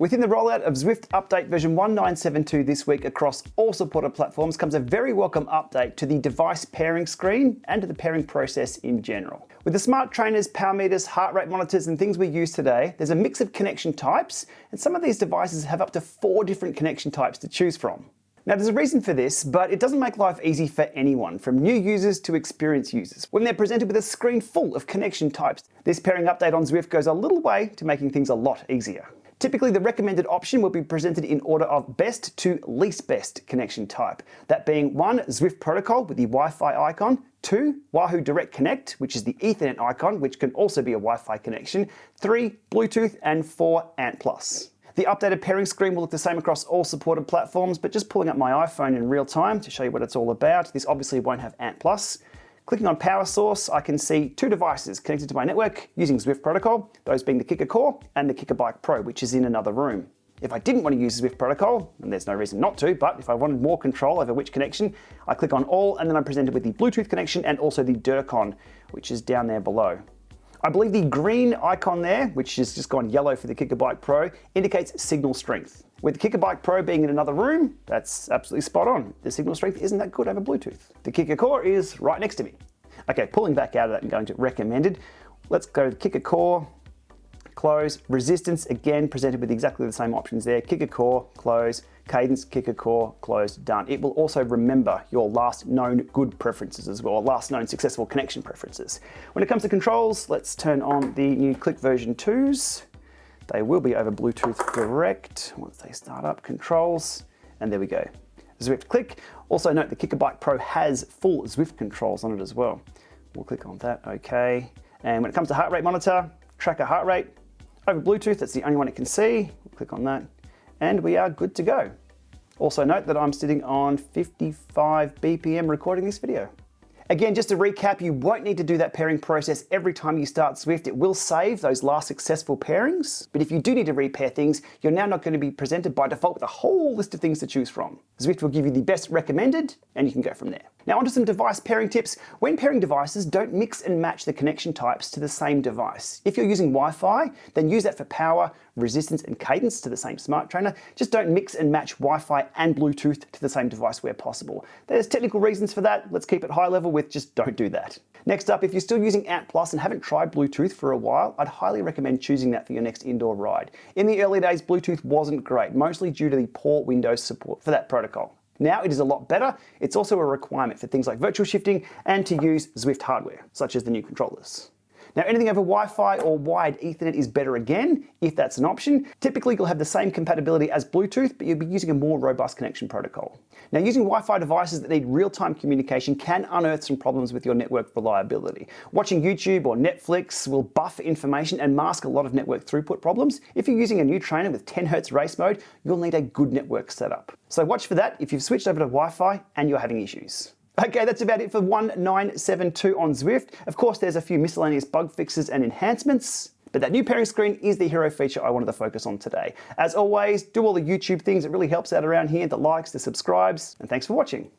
Within the rollout of Zwift update version 1972 this week across all supported platforms comes a very welcome update to the device pairing screen and to the pairing process in general. With the smart trainers, power meters, heart rate monitors and things we use today, there's a mix of connection types, and some of these devices have up to 4 different connection types to choose from. Now there's a reason for this, but it doesn't make life easy for anyone, from new users to experienced users, when they're presented with a screen full of connection types. This pairing update on Zwift goes a little way to making things a lot easier. Typically, the recommended option will be presented in order of best to least best connection type. That being 1, Zwift protocol with the Wi-Fi icon, 2, Wahoo Direct Connect, which is the Ethernet icon, which can also be a Wi-Fi connection, 3, Bluetooth, and 4, ANT+. The updated pairing screen will look the same across all supported platforms, but just pulling up my iPhone in real time to show you what it's all about, this obviously won't have ANT+. Clicking on power source, I can see 2 devices connected to my network using Zwift protocol, those being the Kicker Core and the Kicker Bike Pro, which is in another room. If I didn't want to use Zwift protocol, and there's no reason not to, but if I wanted more control over which connection, I click on all and then I'm presented with the Bluetooth connection and also the DIRCON, which is down there below. I believe the green icon there, which has just gone yellow for the Kicker Bike Pro, indicates signal strength. With the Kicker Bike Pro being in another room, that's absolutely spot on. The signal strength isn't that good over Bluetooth. The Kicker Core is right next to me. Okay, pulling back out of that and going to recommended, let's go to Kicker Core, close, resistance, again presented with exactly the same options there, Kicker Core, close, cadence, Kicker Core, close, done. It will also remember your last known good preferences as well, or last known successful connection preferences. When it comes to controls, let's turn on the new Click version 2s. They will be over Bluetooth Direct once they start up. Controls, and there we go. Zwift Click. Also note the Kicker Bike Pro has full Zwift controls on it as well. We'll click on that, okay. And when it comes to heart rate monitor, tracker heart rate, over Bluetooth, that's the only one it can see. We'll click on that, and we are good to go. Also note that I'm sitting on 55 BPM recording this video. Again, just to recap, you won't need to do that pairing process every time you start Zwift. It will save those last successful pairings, but if you do need to repair things, you're now not going to be presented by default with a whole list of things to choose from. Zwift will give you the best recommended, and you can go from there. Now onto some device pairing tips. When pairing devices, don't mix and match the connection types to the same device. If you're using Wi-Fi, then use that for power, resistance, and cadence to the same smart trainer. Just don't mix and match Wi-Fi and Bluetooth to the same device where possible. There's technical reasons for that. Let's keep it high level with just don't do that. Next up, if you're still using ANT+ and haven't tried Bluetooth for a while, I'd highly recommend choosing that for your next indoor ride. In the early days, Bluetooth wasn't great, mostly due to the poor Windows support for that protocol. Now it is a lot better. It's also a requirement for things like virtual shifting and to use Zwift hardware, such as the new controllers. Now anything over Wi-Fi or wired Ethernet is better again, if that's an option. Typically you'll have the same compatibility as Bluetooth, but you'll be using a more robust connection protocol. Now using Wi-Fi devices that need real-time communication can unearth some problems with your network reliability. Watching YouTube or Netflix will buffer information and mask a lot of network throughput problems. If you're using a new trainer with 10 Hz race mode, you'll need a good network setup. So watch for that if you've switched over to Wi-Fi and you're having issues. Okay, that's about it for 1972 on Zwift. Of course, there's a few miscellaneous bug fixes and enhancements, but that new pairing screen is the hero feature I wanted to focus on today. As always, do all the YouTube things. It really helps out around here, the likes, the subscribes, and thanks for watching.